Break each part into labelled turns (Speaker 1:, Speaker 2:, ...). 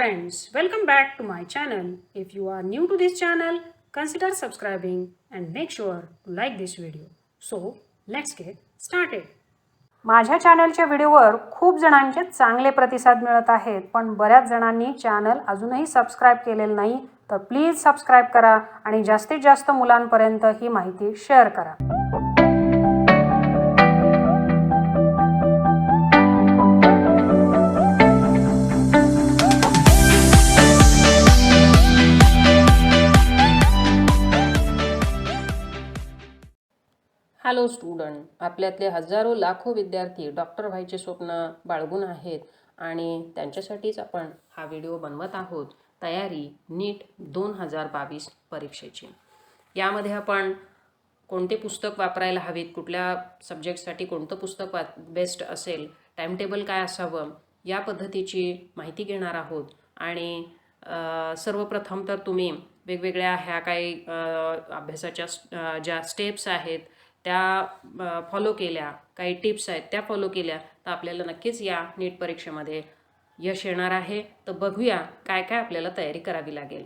Speaker 1: friends, welcome back to my channel. If you are new to this channel, consider subscribing and make sure to like this video. So, let's get started. माझ्या चॅनलच्या व्हिडिओवर खूप जणांचे चांगले प्रतिसाद मिळत आहेत, पण बऱ्याच जणांनी चॅनल अजूनही सबस्क्राइब केलेलं नाही, तर प्लीज सबस्क्राइब करा आणि जास्तीत जास्त मुलांपर्यंत ही माहिती शेअर करा.
Speaker 2: हॅलो स्टुडंट, आपल्यातले हजारो लाखो विद्यार्थी डॉक्टर व्हायचे स्वप्न बाळगून आहेत आणि त्यांच्यासाठीच आपण हा व्हिडिओ बनवत आहोत. तयारी नीट 2022 परीक्षेची. यामध्ये आपण कोणते पुस्तक वापरायला हवीत, कुठल्या सब्जेक्टसाठी कोणतं पुस्तक बेस्ट असेल, टाईमटेबल काय असावं, या पद्धतीची माहिती घेणार आहोत. आणि सर्वप्रथम तर तुम्ही वेगवेगळ्या ह्या काही अभ्यासाच्या ज्या स्टेप्स आहेत त्या फॉलो केल्या, काही टिप्स आहेत त्या फॉलो केल्या, तर आपल्याला नक्कीच या नीट परीक्षेमध्ये यश येणार आहे. तर बघूया काय काय आपल्याला तयारी करावी लागेल.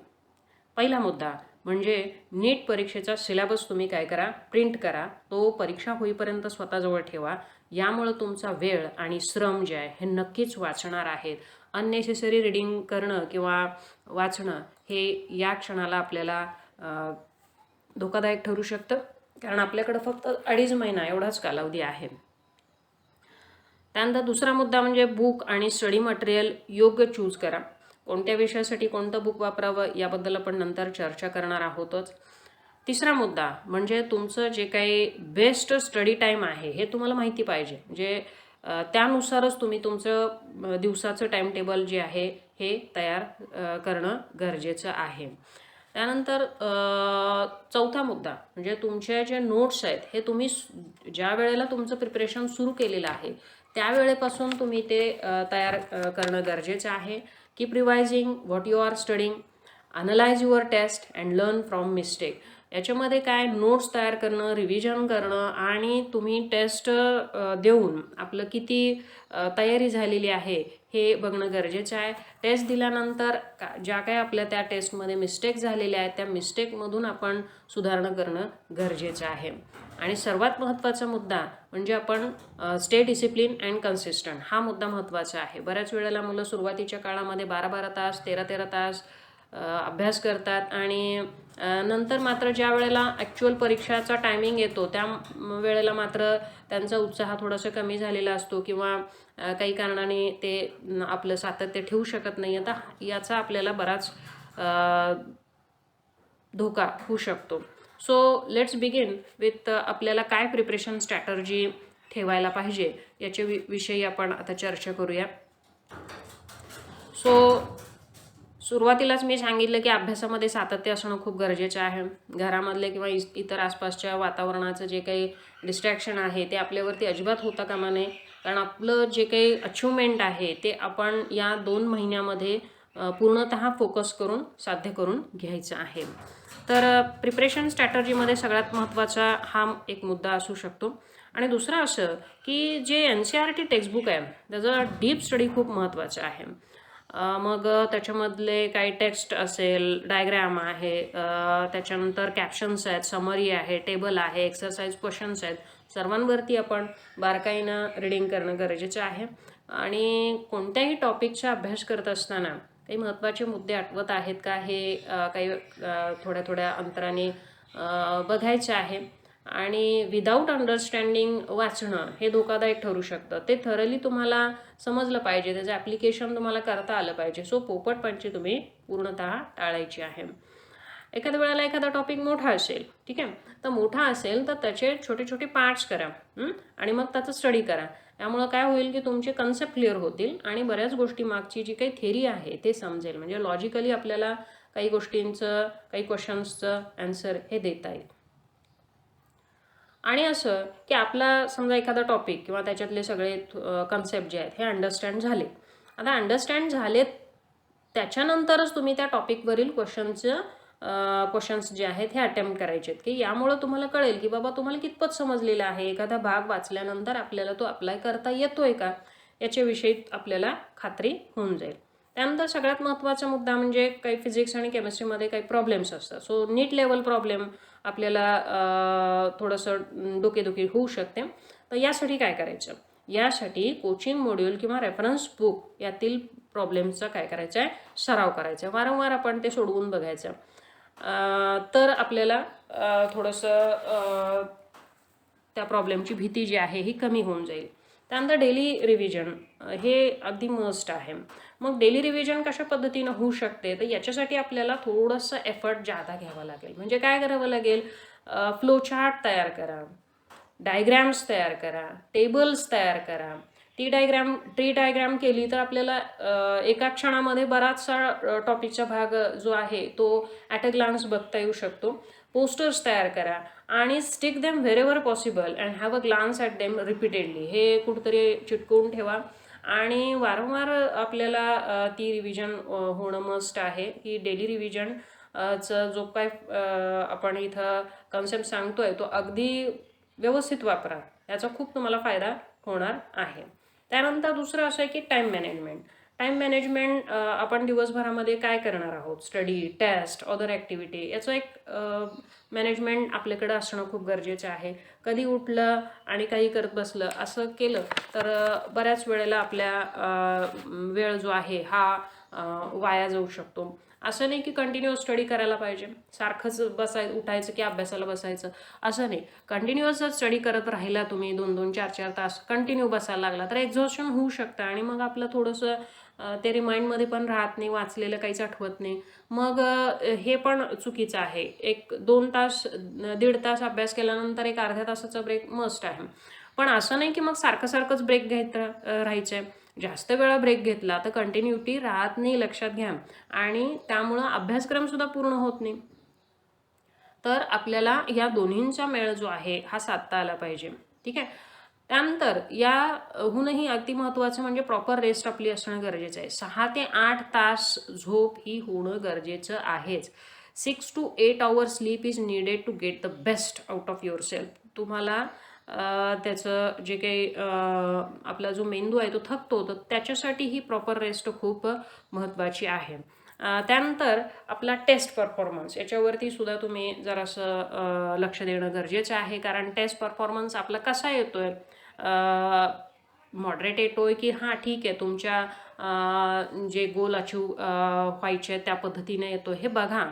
Speaker 2: पहिला मुद्दा म्हणजे नीट परीक्षेचा सिलेबस तुम्ही काय करा, प्रिंट करा. तो परीक्षा होईपर्यंत स्वतःजवळ ठेवा. यामुळे तुमचा वेळ आणि श्रम जे आहे हे नक्कीच वाचणार आहेत. अननेसेसरी रीडिंग करणं किंवा वाचणं हे या क्षणाला आपल्याला धोकादायक ठरू शकतं, कारण आपल्याकडे फक्त 2.5 महिना एवढाच कालावधी आहे. त्यानंतर दुसरा मुद्दा म्हणजे बुक आणि स्टडी मटेरियल योग्य चूज करा. कोणत्या विषयासाठी कोणतं बुक वापरावं याबद्दल आपण नंतर चर्चा करणार आहोतच. तिसरा मुद्दा म्हणजे तुमचं जे काही बेस्ट स्टडी टाईम आहे हे तुम्हाला माहिती पाहिजे. म्हणजे त्यानुसारच तुम्ही तुमचं दिवसाचं टाईमटेबल जे आहे हे तयार करणं गरजेचं आहे. त्यानंतर चौथा मुद्दा म्हणजे तुमचे जे नोट्स आहेत हे तुम्ही ज्या वेळेला तुमचं प्रिपरेशन सुरू केलेलं आहे त्यावेळेपासून तुम्ही ते तयार करणं गरजेचं आहे. Keep revising what you are studying, analyse your test and learn from mistake. याच्यामध्ये काय नोट्स तयार करणं, रिव्हिजन करणं आणि तुम्ही टेस्ट देऊन आपलं किती तयारी झालेली आहे हे बघणं गरजेचं आहे. टेस्ट दिल्यानंतर ज्या काही आपल्या त्या टेस्टमध्ये मिस्टेक झालेल्या आहेत त्या मिस्टेकमधून आपण सुधारणा करणं गरजेचं आहे. आणि सर्वात महत्त्वाचा मुद्दा म्हणजे आपण स्टे डिसिप्लिन अँड कन्सिस्टंट. हा मुद्दा महत्त्वाचा आहे. बऱ्याच वेळेला मुलं सुरुवातीच्या काळामध्ये 12-12 तास 13-13 तास अभ्यास करतात आणि नंतर मात्र ज्या वेळेला ॲक्च्युअल परीक्षाचा टायमिंग येतो त्या वेळेला मात्र त्यांचा उत्साह थोडासा कमी झालेला असतो किंवा काही कारणाने ते आपलं सातत्य ठेवू शकत नाही. आता याचा आपल्याला बराच धोका होऊ शकतो. सो लेट्स बिगिन विथ आपल्याला काय प्रिपरेशन स्ट्रॅटर्जी ठेवायला पाहिजे याच्या विषयी आपण आता चर्चा करूया. सो सुरुवातीलाच मी सांगितलं की अभ्यासामध्ये सातत्य असणं खूप गरजेचं आहे. घरामधले किंवा इतर आसपासच्या वातावरणाचं जे काही डिस्ट्रॅक्शन आहे ते आपल्यावरती अजिबात होता कामा नये, कारण आपलं जे काही अचिव्हमेंट आहे ते आपण या 2 महिन्यामध्ये पूर्णतः फोकस करून साध्य करून घ्यायचं आहे. तर प्रिपरेशन स्ट्रॅटर्जीमध्ये सगळ्यात महत्त्वाचा हा एक मुद्दा असू शकतो. आणि दुसरं असं की जे NCERT टेक्स्टबुक आहे त्याचं डीप स्टडी खूप महत्त्वाचं आहे. मग त्याच्यामधले काही टेक्स्ट असेल, डायग्रॅम आहे, त्याच्यानंतर कॅप्शन्स आहेत, समरी आहे, टेबल आहे, एक्सरसाइज क्वेश्चन्स आहेत, सर्वांवरती आपण बारकाईनं रीडिंग करणं गरजेचं आहे. आणि कोणत्याही टॉपिकचा अभ्यास करत असताना काही महत्त्वाचे मुद्दे आठवत आहेत का हे काही थोड्या थोड्या अंतराने बघायचं आहे. आणि विदाऊट अंडरस्टँडिंग वाचणं हे धोकादायक ठरू शकतं. ते थरली तुम्हाला समजलं पाहिजे, त्याचं ॲप्लिकेशन तुम्हाला करता आलं पाहिजे. सो पोपटपंची तुम्ही पूर्णतः टाळायची आहे. एखाद्या वेळेला एखादा टॉपिक मोठा असेल, ठीक आहे, तर मोठा असेल तर त्याचे छोटे छोटे पार्ट्स करा आणि मग त्याचं स्टडी करा. त्यामुळं काय होईल की तुमचे कन्सेप्ट क्लिअर होतील आणि बऱ्याच गोष्टी मागची जी काही थेरी आहे ते समजेल. म्हणजे लॉजिकली आपल्याला काही गोष्टींचं, काही क्वेश्चन्सचं ॲन्सर हे देता येईल. आणि असं की आपला समजा एखादा टॉपिक किंवा त्याच्यातले सगळे कन्सेप्ट जे आहेत हे अंडरस्टँड झाले. आता अंडरस्टँड झालेत त्याच्यानंतरच तुम्ही त्या टॉपिकवरील क्वेश्चन्स जे आहेत हे अटेम्प्ट करायचे आहेत, की यामुळं तुम्हाला कळेल की बाबा तुम्हाला कितपत समजलेलं आहे. एखादा भाग वाचल्यानंतर आपल्याला तो अप्लाय करता येतोय का याच्याविषयी आपल्याला खात्री होऊन जाईल. त्यानंतर सगळ्यात महत्त्वाचा मुद्दा म्हणजे काही फिजिक्स आणि केमिस्ट्रीमध्ये काही प्रॉब्लेम्स असतात. सो नीट लेवल प्रॉब्लेम आपल्याला थोडंसं डोकेदुखी होऊ शकते. तर यासाठी काय करायचं? यासाठी कोचिंग मॉड्यूल किंवा रेफरन्स बुक यातील प्रॉब्लेम्सचा काय करायचं आहे? सराव करायचा. वारंवार आपण ते सोडवून बघायचं. तर आपल्याला थोडंसं त्या प्रॉब्लेमची भीती जी आहे ही कमी होऊन जाईल. त्यानंतर डेली रिव्हिजन हे अगदी मस्ट आहे. मग डेली रिव्हिजन कशा पद्धतीनं होऊ शकते? तर याच्यासाठी आपल्याला थोडंसं एफर्ट जादा घ्यावा लागेल. म्हणजे काय करावं लागेल? फ्लो चार्ट तयार करा, डायग्रॅम्स तयार करा, टेबल्स तयार करा. ट्री डायग्रॅम केली तर आपल्याला एका क्षणामध्ये बराचसा टॉपिकचा भाग जो आहे तो ॲट अ ग्लान्स बघता येऊ शकतो. पोस्टर्स तयार करा आणि stick them wherever possible and have a glance at them repeatedly. हे कुठंतरी चिटकवून ठेवा आणि वारंवार आपल्याला ती रिव्हिजन होणं मस्ट आहे. की डेली रिव्हिजन चा जो काय आपण इथं कन्सेप्ट सांगतोय तो अगदी व्यवस्थित वापरा. याचा खूप तुम्हाला फायदा होणार आहे. त्यानंतर दुसरं असं आहे की टाईम मॅनेजमेंट. टाईम मॅनेजमेंट आपण दिवसभरामध्ये काय करणार आहोत? स्टडी, टेस्ट, अदर ॲक्टिव्हिटी याचं एक मॅनेजमेंट आपल्याकडं असणं खूप गरजेचं आहे. कधी उठलं आणि काही करत बसलं असं केलं तर बऱ्याच वेळेला आपल्या वेळ जो आहे हा वाया जाऊ शकतो. असं नाही की कंटिन्युअस स्टडी करायला पाहिजे, सारखंच उठायचं की अभ्यासाला बसायचं असं नाही. कंटिन्युअस जर स्टडी करत राहिला तुम्ही 2-2, 4-4 तास कंटिन्यू बसायला लागला तर एक्झॉशन होऊ शकतं आणि मग आपलं थोडंसं ते रिमाइंडमध्ये पण राहत नाही, वाचलेलं काहीच आठवत नाही. मग हे पण चुकीचं आहे. 1-2 तास, 1.5 तास अभ्यास केल्यानंतर एक अर्ध्या तासाचा ब्रेक मस्ट आहे. पण असं नाही की मग सारखंच ब्रेक घेत राहायचं आहे. जास्त वेळा ब्रेक घेतला तर कंटिन्युटी राहत नाही, लक्षात घ्या. आणि त्यामुळं अभ्यासक्रमसुद्धा पूर्ण होत नाही. तर आपल्याला या दोन्हींचा मेळ जो आहे हा साधता आला पाहिजे. ठीक आहे. त्यानंतर याहूनही अगदी महत्त्वाचं म्हणजे प्रॉपर रेस्ट आपली असणं गरजेचं आहे. 6 ते 8 तास झोप ही होणं गरजेचं आहेच. 6 to 8 hours sleep is needed to get the best out of yourself. तुम्हाला त्याचं जे काही आपला जो मेंदू आहे तो थकतो, तर त्याच्यासाठी ही प्रॉपर रेस्ट खूप महत्त्वाची आहे. त्यानंतर आपला टेस्ट परफॉर्मन्स याच्यावरती सुद्धा तुम्ही जरासं लक्ष देणं गरजेचं आहे. कारण टेस्ट परफॉर्मन्स आपला कसा येतोय? मॉडरेट येतोय की हां ठीक आहे तुमच्या जे गोल अचीव व्हायचे आहेत त्या पद्धतीने येतोय हे बघा.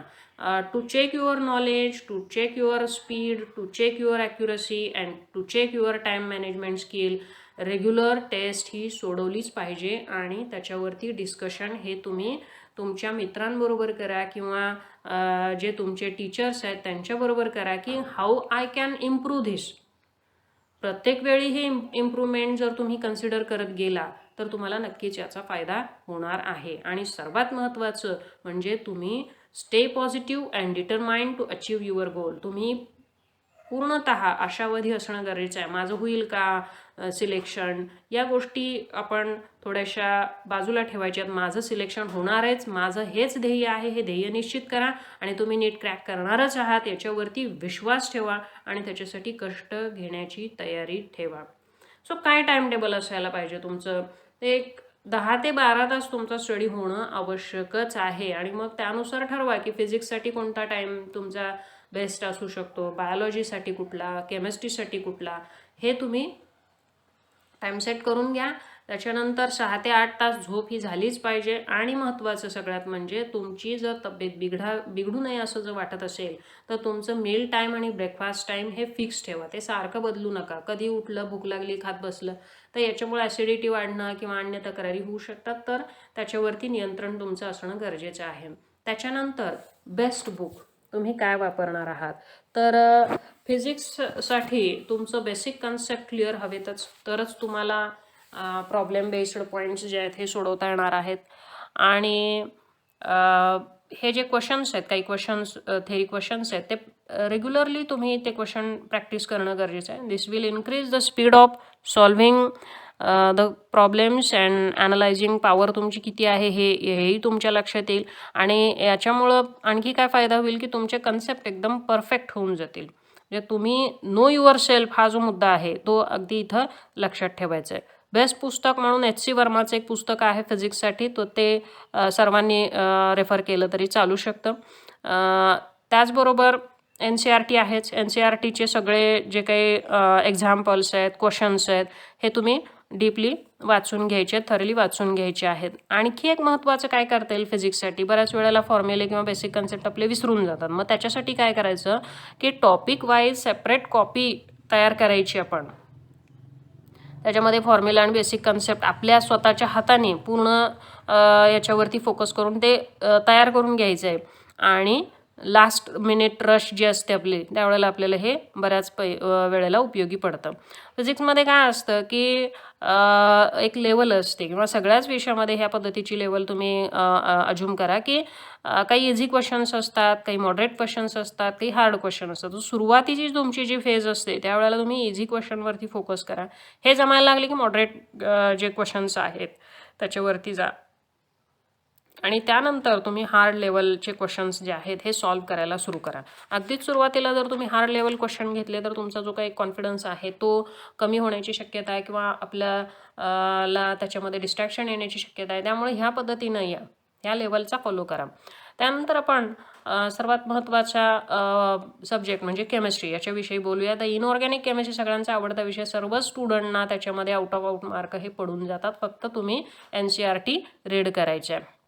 Speaker 2: To check your knowledge, to check your speed, to check your accuracy and to check your time management skill. Regular test ही सोडवलीच पाहिजे आणि त्याच्यावरती डिस्कशन हे तुम्ही तुमच्या मित्रांबरोबर करा किंवा जे तुमचे टीचर्स आहेत त्यांच्याबरोबर करा की how I can improve this. प्रत्येक वेळी हे इम्प्रूव्हमेंट जर तुम्ही कन्सिडर करत गेला तर तुम्हाला नक्कीच याचा फायदा होणार आहे. आणि सर्वात महत्त्वाचं म्हणजे तुम्ही stay positive and determined to achieve your goal. तुम्ही पूर्णतः आशावादी असणं गरजेचं आहे. माझं होईल का सिलेक्शन? या गोष्टी आपण थोड्याशा बाजूला ठेवायच्यात. माझं सिलेक्शन होणारच, माझं हेच ध्येय आहे, हे ध्येय निश्चित करा आणि तुम्ही नीट क्रॅक करणारच आहात याच्यावरती विश्वास ठेवा आणि त्याच्यासाठी कष्ट घेण्याची तयारी ठेवा. सो काय टाईम टेबल असायला पाहिजे तुमचं? ते एक 10 ते 12 तास तुमचा स्टडी होणं आवश्यकच आहे आणि मग त्यानुसार ठरवा की फिजिक्ससाठी कोणता टाईम तुमचा बेस्ट असू शकतो, बायोलॉजीसाठी कुठला, केमिस्ट्रीसाठी कुठला, हे तुम्ही टाईम सेट करून घ्या. त्याच्यानंतर 6 ते 8 तास झोप ही झालीच पाहिजे. आणि महत्त्वाचं सगळ्यात म्हणजे तुमची जर तब्येत बिघडू नये असं जर वाटत असेल तर तुमचं मील टाईम आणि ब्रेकफास्ट टाईम हे फिक्स ठेवा. ते सारखं बदलू नका. कधी उठलं, भूक लागली, खात बसलं तर याच्यामुळे ॲसिडिटी वाढणं किंवा अन्य तक्रारी होऊ शकतात. तर त्याच्यावरती नियंत्रण तुमचं असणं गरजेचं आहे. त्याच्यानंतर बेस्ट बुक तुम्ही काय वापरणार आहात? तर फिजिक्ससाठी तुमचं बेसिक कन्सेप्ट क्लिअर हवेतच, तरच तुम्हाला प्रॉब्लेम बेस्ड पॉईंट्स जे आहेत हे सोडवता येणार आहेत. आणि हे जे क्वेश्चन्स आहेत, काही क्वेश्चन्स थेरी क्वेश्चन्स आहेत, ते रेग्युलरली तुम्ही ते क्वेश्चन प्रॅक्टिस करणं गरजेचं आहे. This will increase the speed of solving the problems and analysing power तुमची किती आहे हेही तुमच्या लक्षात येईल. आणि याच्यामुळं आणखी काय फायदा होईल की तुमचे कन्सेप्ट एकदम परफेक्ट होऊन जातील. म्हणजे तुम्ही नो युअर सेल्फ हा जो मुद्दा आहे तो अगदी इथं लक्षात ठेवायचा आहे. बेस्ट पुस्तक म्हणून HC वर्माचं एक पुस्तक आहे फिजिक्ससाठी, तो ते सर्वांनी रेफर केलं तरी चालू शकतं. त्याचबरोबर NCERT आहेच. NCERTचे सगळे जे काही एक्झाम्पल्स आहेत, क्वेश्चन्स आहेत, हे तुम्ही डीपली वाचून घ्यायचे, थरली वाचून घ्यायचे आहेत. आणखी एक महत्त्वाचं काय करता येईल फिजिक्ससाठी, बऱ्याच वेळेला फॉर्म्युले किंवा बेसिक कन्सेप्ट आपले विसरून जातात. मग त्याच्यासाठी काय करायचं की टॉपिक वाईज सेपरेट कॉपी तयार करायची आपण. त्याच्यामध्ये फॉर्म्युला आणि बेसिक कन्सेप्ट आपल्या स्वतःच्या हाताने पूर्ण याच्यावरती फोकस करून ते तयार करून घ्यायचं आहे. आणि लास्ट मिनिट रश जी असते आपली, त्यावेळेला आपल्याला हे बऱ्याच वेळेला उपयोगी पडतं. फिजिक्समध्ये काय असतं की एक लेवल असते किंवा सगळ्याच विषयामध्ये ह्या पद्धतीची लेवल तुम्ही अज्यूम करा की काही इझी क्वेश्चन्स असतात, काही मॉडरेट क्वेश्चन्स असतात, काही हार्ड क्वेश्चन असतात. तर सुरुवातीची तुमची जी फेज असते त्यावेळेला तुम्ही इझी क्वेश्चनवरती फोकस करा. हे जमायला लागले की मॉडरेट जे क्वेश्चन्स आहेत त्याच्यावरती जा आणि त्यानंतर तुम्ही हार्ड लेवलचे क्वेश्चन्स जे आहेत हे सॉल्व्ह करायला सुरू करा. अगदीच सुरुवातीला जर तुम्ही हार्ड लेवल क्वेश्चन घेतले तर तुमचा जो काही कॉन्फिडन्स आहे तो कमी होण्याची शक्यता आहे किंवा आपल्याला त्याच्यामध्ये डिस्ट्रॅक्शन येण्याची शक्यता आहे. त्यामुळे ह्या पद्धतीनं ह्या लेवलचा फॉलो करा. त्यानंतर आपण सर्वात महत्त्वाचा सब्जेक्ट म्हणजे केमिस्ट्री याच्याविषयी बोलूया. तर इनऑर्गॅनिक केमिस्ट्री सगळ्यांचा आवडता विषय. सर्व स्टुडंटना त्याच्यामध्ये आउट ऑफ आउट मार्क हे पडून जातात. फक्त तुम्ही NCERT रीड करायचे आहे.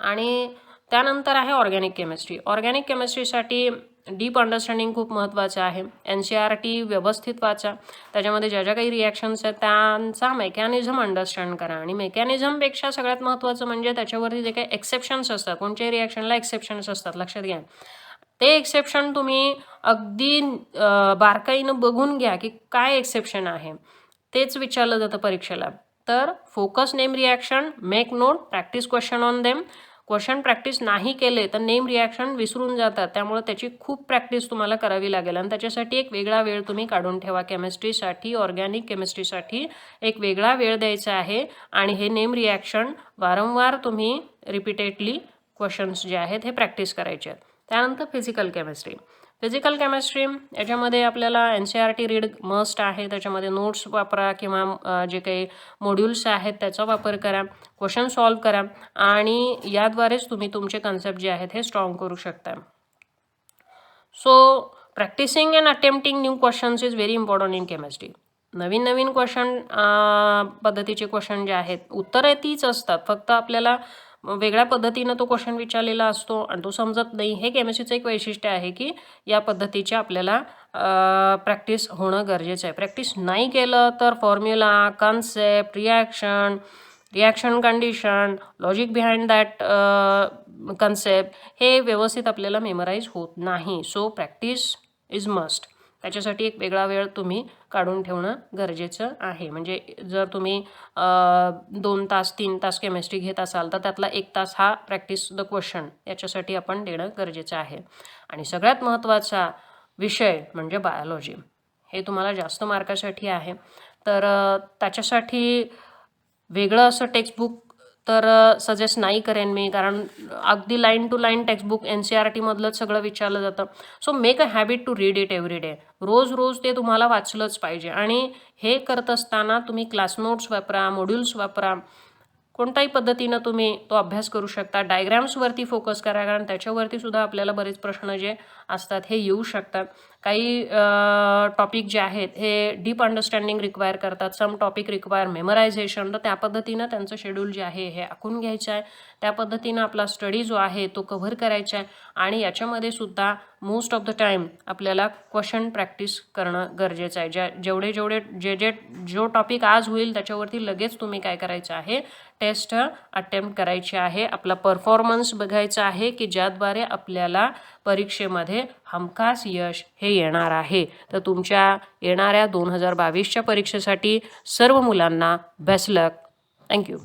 Speaker 2: आणि त्यानंतर आहे ऑर्गॅनिक केमिस्ट्री. ऑर्गॅनिक केमिस्ट्रीसाठी डीप अंडरस्टँडिंग खूप महत्त्वाचं आहे. NCERT व्यवस्थित वाचा. त्याच्यामध्ये ज्या ज्या काही रिॲक्शन्स आहेत त्यांचा मेकॅनिझम अंडरस्टँड करा. आणि मेकॅनिझमपेक्षा सगळ्यात महत्त्वाचं म्हणजे त्याच्यावरती जे काही एक्सेप्शन्स असतात, कोणत्याही रिॲक्शनला एक्सेप्शन्स असतात, लक्षात घ्या. ते एक्सेप्शन तुम्ही अगदी बारकाईनं बघून घ्या की काय एक्सेप्शन आहे. तेच विचारलं जातं परीक्षेला. तर focus name reaction, make note, practice question on them. Question practice नाही केले तर नेम रिॲक्शन विसरून जातात. त्यामुळे त्याची खूप प्रॅक्टिस तुम्हाला करावी लागेल आणि त्याच्यासाठी एक वेगळा वेळ तुम्ही काढून ठेवा. केमिस्ट्रीसाठी, ऑर्गॅनिक केमिस्ट्रीसाठी एक वेगळा वेळ द्यायचा आहे. आणि हे नेम रिॲक्शन वारंवार तुम्ही रिपीटेडली क्वेश्चन्स जे आहेत हे प्रॅक्टिस करायचे आहेत. त्यानंतर फिजिकल केमिस्ट्री. फिजिकल केमिस्ट्री याच्यामध्ये आपल्याला NCERT रीड मस्ट आहे. त्याच्यामध्ये नोट्स वापरा किंवा जे काही मॉड्यूल्स आहेत त्याचा वापर करा. क्वेश्चन सॉल्व्ह करा आणि याद्वारेच तुम्ही तुमचे कन्सेप्ट जे आहेत हे स्ट्रॉंग करू शकता. So practicing and attempting new questions is very important in chemistry. नवीन नवीन क्वेश्चन पद्धतीचे क्वेश्चन जे आहेत उत्तरं तीच असतात, फक्त आपल्याला वेगळ्या पद्धतीनं तो क्वेश्चन विचारलेला असतो आणि तो समजत नाही. हे केमिस्ट्रीचं एक वैशिष्ट्य आहे की या पद्धतीचे आपल्याला प्रॅक्टिस होणं गरजेचं आहे. प्रॅक्टिस नाही केलं तर formula, concept, reaction condition, logic behind that concept हे व्यवस्थित आपल्याला मेमराईज होत नाही. So practice is must. त्याच्यासाठी एक वेगळा वेळ तुम्ही काढून ठेवणं गरजेचं आहे. म्हणजे जर तुम्ही 2 तास 3 तास केमिस्ट्री घेत असाल तर त्यातला 1 तास हा प्रॅक्टिस द क्वेश्चन याच्यासाठी आपण देणं गरजेचं आहे. आणि सगळ्यात महत्त्वाचा विषय म्हणजे बायोलॉजी. हे तुम्हाला जास्त मार्कासाठी आहे. तर त्याच्यासाठी वेगळं असं टेक्स्टबुक तर सजेस्ट नाही करेन मी, कारण अगदी line to line textbook NCERT मधलंच सगळं विचारलं जातं. So make a habit to read it every day. रोज ते तुम्हाला वाचलंच पाहिजे. आणि हे करत असताना तुम्ही क्लास नोट्स वापरा, मॉड्यूल्स वापरा, कोणत्याही पद्धतीनं तुम्ही तो अभ्यास करू शकता. डायग्रॅम्सवरती फोकस करा, कारण त्याच्यावरती सुद्धा आपल्याला बरेच प्रश्न जे असतात हे येऊ शकतात. काही टॉपिक जे आहेत हे डीप अंडरस्टँडिंग रिक्वायर करतात, सम टॉपिक रिक्वायर मेमरायझेशन. तर त्या पद्धतीनं त्यांचं शेड्यूल जे आहे हे आखून घ्यायचं आहे. त्या पद्धतीनं आपला स्टडी जो आहे तो कव्हर करायचा आहे. आणि याच्यामध्ये सुद्धा मोस्ट ऑफ द टाईम आपल्याला क्वेश्चन प्रॅक्टिस करणं गरजेचं आहे. जो टॉपिक आज होईल त्याच्यावरती लगेच तुम्ही काय करायचं आहे, टेस्ट अटेम्प्ट करायची आहे. आपला परफॉर्मन्स बघायचा आहे की ज्याद्वारे आपल्याला परीक्षेमध्ये हमखास यश हे येणार आहे. तर तुमच्या येणाऱ्या 2022च्या परीक्षेसाठी सर्व मुलांना बेस्ट लक. थँक्यू.